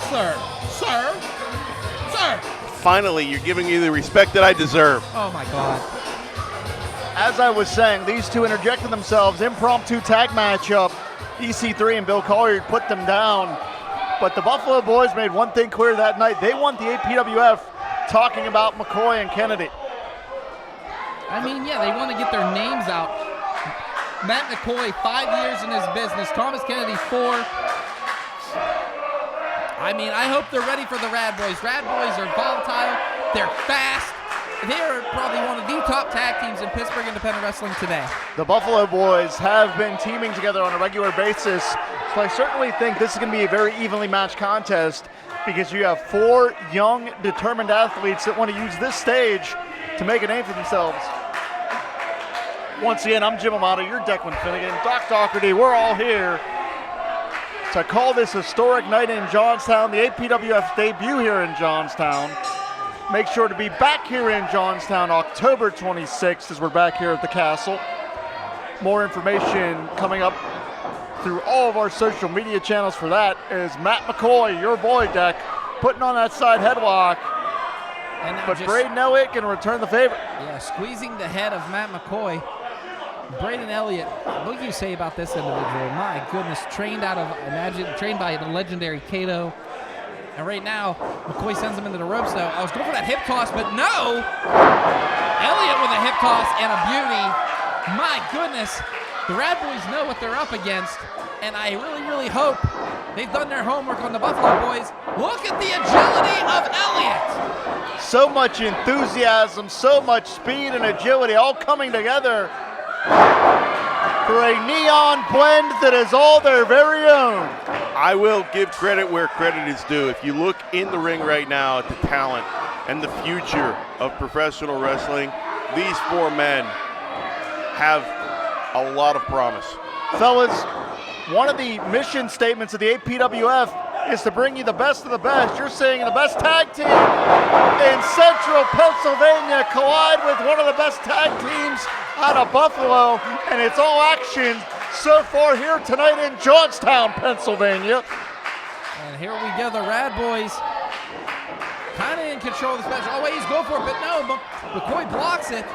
sir. Sir. Sir. Finally, you're giving me the respect that I deserve. Oh, my God. As I was saying, these two interjected themselves. Impromptu tag matchup. EC3 and Bill Collier put them down. But the Buffalo Boys made one thing clear that night. They want the APWF talking about McCoy and Kennedy. I mean, yeah, they want to get their names out. Matt McCoy, 5 years in his business. Thomas Kennedy, 4. I mean, I hope they're ready for the Rad Boyz. Rad Boyz are volatile. They're fast. They're probably one of the top tag teams in Pittsburgh independent wrestling today. The Buffalo Boys have been teaming together on a regular basis, so I certainly think this is going to be a very evenly matched contest because you have 4 young, determined athletes that want to use this stage to make a name for themselves. Once again, I'm Jim Amato, you're Declan Finnegan, Doc Doherty, we're all here to call this historic night in Johnstown, the APWF debut here in Johnstown. Make sure to be back here in Johnstown October 26th as we're back here at the Castle. More information coming up through all of our social media channels for that is Matt McCoy, your boy, Deck, putting on that side headlock. But Braden Elliott can return the favor. Yeah, squeezing the head of Matt McCoy. Braden Elliott, what do you say about this individual? My goodness, trained by the legendary Kato. And right now, McCoy sends him into the ropes, though. I was going for that hip toss, but no! Elliott with a hip toss and a beauty. My goodness, the Rad Boyz know what they're up against, and I really, really hope they've done their homework on the Buffalo Boys. Look at the agility of Elliott! So much enthusiasm, so much speed and agility all coming together for a neon blend that is all their very own. I will give credit where credit is due. If you look in the ring right now at the talent and the future of professional wrestling, these 4 men have a lot of promise. Fellas, one of the mission statements of the APWF is to bring you the best of the best. You're saying the best tag team in Central Pennsylvania collide with one of the best tag teams out of Buffalo, and it's all action so far here tonight in Johnstown, Pennsylvania. And here we go, the Rad Boyz kind of in control of the special. Oh, wait, he's going for it, but no, McCoy blocks it.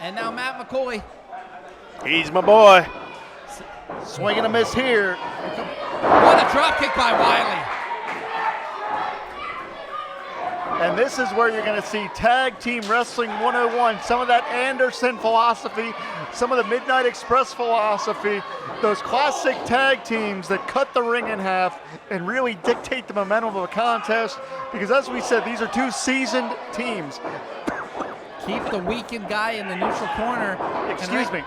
And now Matt McCoy. He's my boy. Swing and a miss here. What a drop kick by Wiley. And this is where you're going to see Tag Team Wrestling 101, some of that Anderson philosophy, some of the Midnight Express philosophy, those classic tag teams that cut the ring in half and really dictate the momentum of a contest, because as we said, these are 2 seasoned teams. Keep the weakened guy in the neutral corner. Excuse me.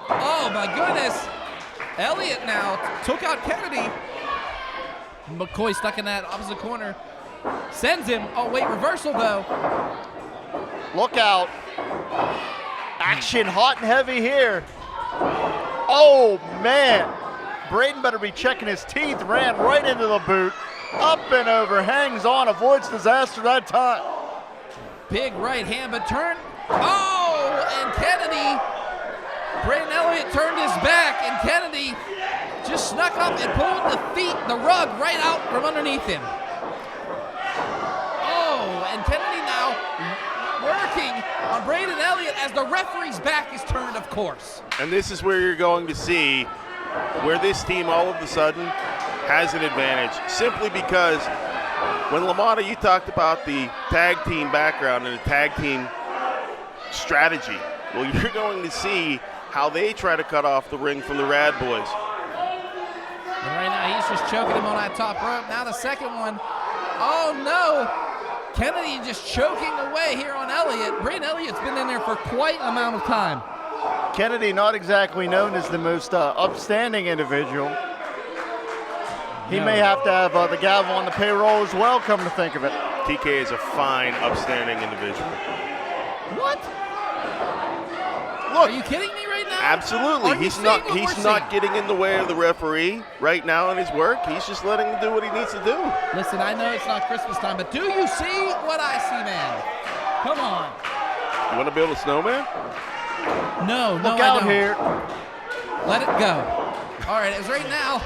Oh my goodness. Elliott now took out Kennedy. McCoy stuck in that opposite corner. Sends him. Oh, wait, reversal, though. Look out. Action hot and heavy here. Oh, man. Braden better be checking his teeth. Ran right into the boot. Up and over. Hangs on. Avoids disaster that time. Big right hand, but turn. Oh, and Kennedy. Braden Elliott turned his back, and Kennedy just snuck up and pulled the rug right out from underneath him. And Kennedy now working on Braden Elliott as the referee's back is turned, of course. And this is where you're going to see where this team all of a sudden has an advantage. Simply because when LaMotta, you talked about the tag team background and the tag team strategy. Well, you're going to see how they try to cut off the ring from the Rad Boyz. And right now he's just choking him on that top rope. Now the second one. Oh, no. Kennedy just choking away here on Elliott. Braden Elliott's been in there for quite an amount of time. Kennedy not exactly known as the most upstanding individual. He may have to have the gavel on the payroll as well, come to think of it. TK is a fine, upstanding individual. What? Look, are you kidding me right now? Absolutely. He's not getting in the way of the referee right now in his work. He's just letting him do what he needs to do. Listen, I know it's not Christmas time, but do you see what I see, man? Come on. You want to build a snowman? No, Look out here. Let it go. All right, as right now,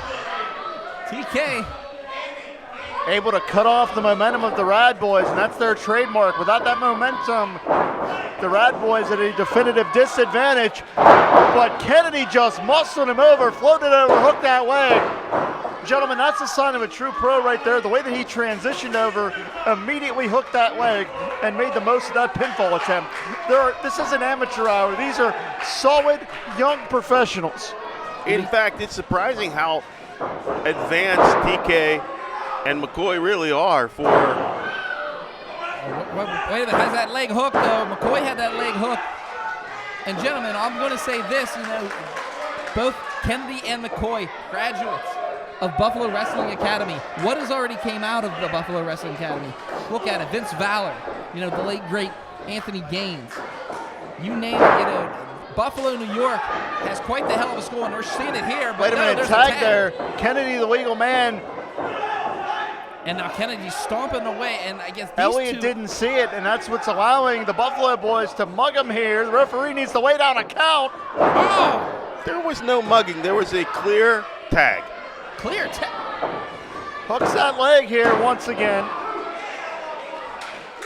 TK able to cut off the momentum of the Rad Boyz, and that's their trademark. Without that momentum, the Rad Boyz at a definitive disadvantage, but Kennedy just muscled him over, floated over, hooked that leg. Gentlemen, that's a sign of a true pro right there. The way that he transitioned over, immediately hooked that leg, and made the most of that pinfall attempt. This is an amateur hour. These are solid young professionals. In fact, it's surprising how advanced TK and McCoy really are for. Wait a minute, has that leg hooked though? McCoy had that leg hooked. And gentlemen, I'm going to say this, both Kennedy and McCoy, graduates of Buffalo Wrestling Academy. What has already came out of the Buffalo Wrestling Academy? Look at it, Vince Valor, the late great Anthony Gaines. You name it, Buffalo, New York has quite the hell of a school, and we're seeing it here. But wait a minute, tag there. Kennedy, the legal man. And now Kennedy's stomping away, and I guess these Elliott didn't see it, and that's what's allowing the Buffalo Boys to mug him here. The referee needs to lay down a count. Oh! There was no mugging. There was a clear tag. Clear tag. Hooks that leg here once again.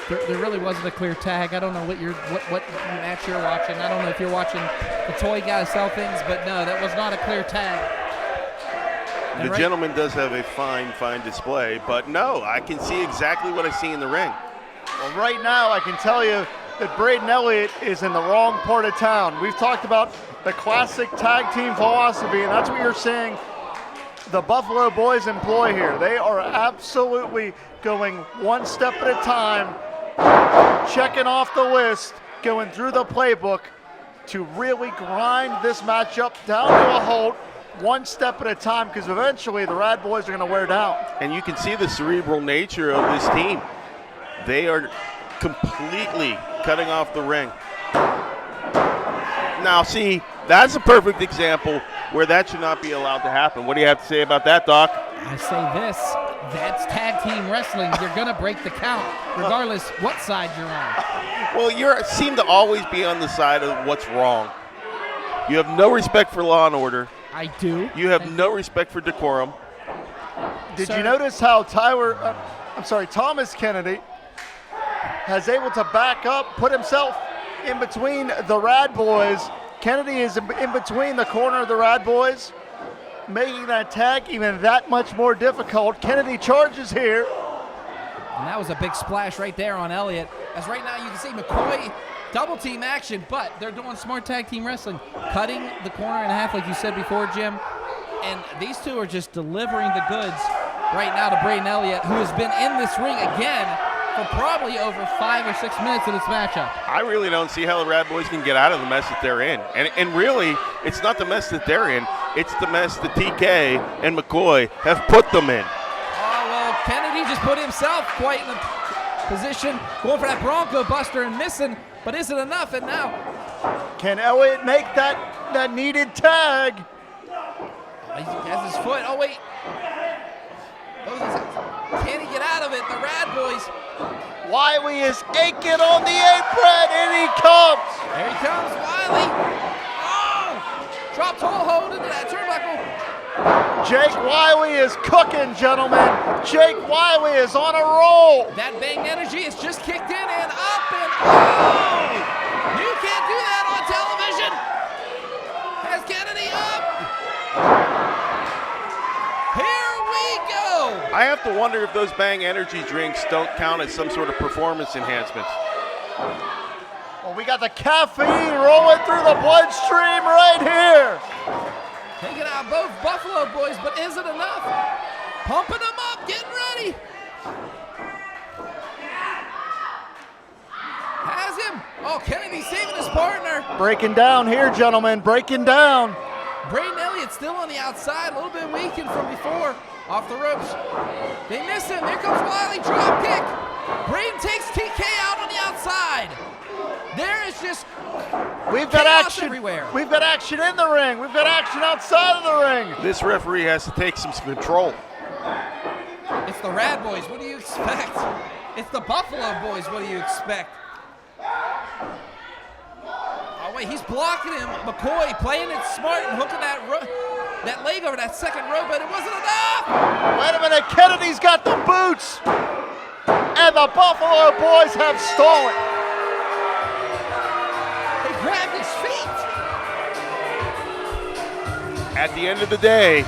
There really wasn't a clear tag. I don't know what match you're watching. I don't know if you're watching the toy guys sell things, but no, that was not a clear tag. The gentleman does have a fine display, but no, I can see exactly what I see in the ring. Well, right now I can tell you that Braden Elliott is in the wrong part of town. We've talked about the classic tag team philosophy, and that's what you're seeing the Buffalo Boys employ here. They are absolutely going one step at a time, checking off the list, going through the playbook to really grind this matchup down to a halt, one step at a time, because eventually the Rad Boyz are going to wear down. And you can see the cerebral nature of this team. They are completely cutting off the ring. Now, see, that's a perfect example where that should not be allowed to happen. What do you have to say about that, Doc? I say this, that's tag team wrestling. You're going to break the count, regardless what side you're on. Well, you seem to always be on the side of what's wrong. You have no respect for law and order. I do. You have no respect for decorum. Did you notice how Thomas Kennedy has able to back up, put himself in between the Rad Boyz. Kennedy is in between the corner of the Rad Boyz, making that tag even that much more difficult. Kennedy charges here. And that was a big splash right there on Elliott. As right now you can see McCoy double team action, but they're doing smart tag team wrestling, cutting the corner in half like you said before, Jim. And these two are just delivering the goods right now to Braden Elliott, who has been in this ring again for probably over 5 or 6 minutes of this matchup. I really don't see how the Rad Boyz can get out of the mess that they're in. And really, it's not the mess that they're in, it's the mess that TK and McCoy have put them in. Oh, well, Kennedy just put himself quite in a position, going for that Bronco Buster and missing, but is it enough? And now, can Elliott make that needed tag? He has his foot. Oh, wait. Can he get out of it? The Rad Boyz. Wiley is aching on the apron, and he comes. There he comes, Wiley. Oh! Dropped whole hold into that turnbuckle. Jake Wiley is cooking, gentlemen. Jake Wiley is on a roll. That Bang energy is just kicked in and up and oh! You can't do that on television. Has Kennedy up. Here we go. I have to wonder if those Bang energy drinks don't count as some sort of performance enhancements. Well, we got the caffeine rolling through the bloodstream right here. Taking out both Buffalo Boys, but is it enough? Pumping them up, getting ready. Has him. Oh, Kennedy saving his partner. Breaking down here, gentlemen, breaking down. Braden Elliott still on the outside, a little bit weakened from before. Off the ropes. They miss him. Here comes Wiley, drop kick. Braden takes TK out on the outside. There is just we've got action everywhere. We've got action in the ring. We've got action outside of the ring. This referee has to take some control. It's the Rad Boyz. What do you expect? It's the Buffalo Boys. What do you expect? Oh, wait, he's blocking him. McCoy playing it smart and hooking that leg over that second rope, but it wasn't enough. Wait a minute. but Kennedy's got the boots. And the Buffalo Boys have stolen. They grabbed his feet. At the end of the day,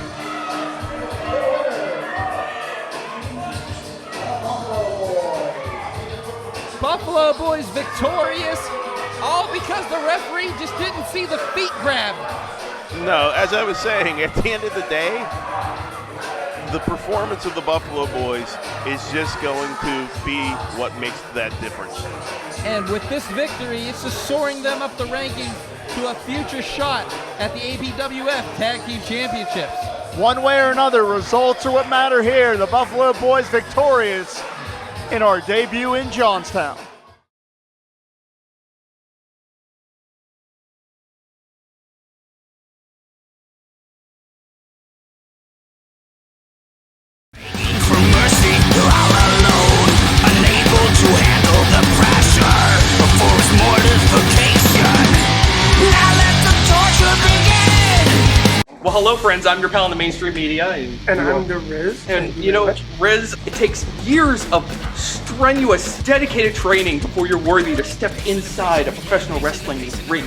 Buffalo Boys victorious, all because the referee just didn't see the feet grab. no, as I was saying, at the end of the day, the performance of the Buffalo Boys is just going to be what makes that difference. And with this victory, it's just soaring them up the rankings to a future shot at the APWF Tag Team Championships. One way or another, results are what matter here. The Buffalo Boys victorious in our debut in Johnstown. For mercy, you're all alone, unable to handle the pressure of forced mortification. Now let the torture begin. Well, hello, friends. I'm your pal in the mainstream media, And I'm the Riz. and you know, Riz. It takes years of strenuous, dedicated training before you're worthy to step inside a professional wrestling ring.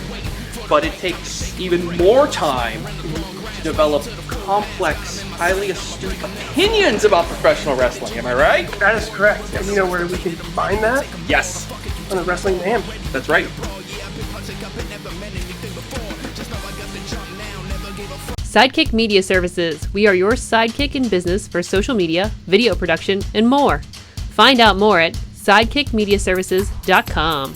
But it takes even more time to develop complex, highly astute opinions about professional wrestling. Am I right? That is correct. And you know where we can combine that? Yes, On the Wrestling Mayhem. that's right. Sidekick Media Services. We are your sidekick in business for social media, video production, and more. Find out more at sidekickmediaservices.com.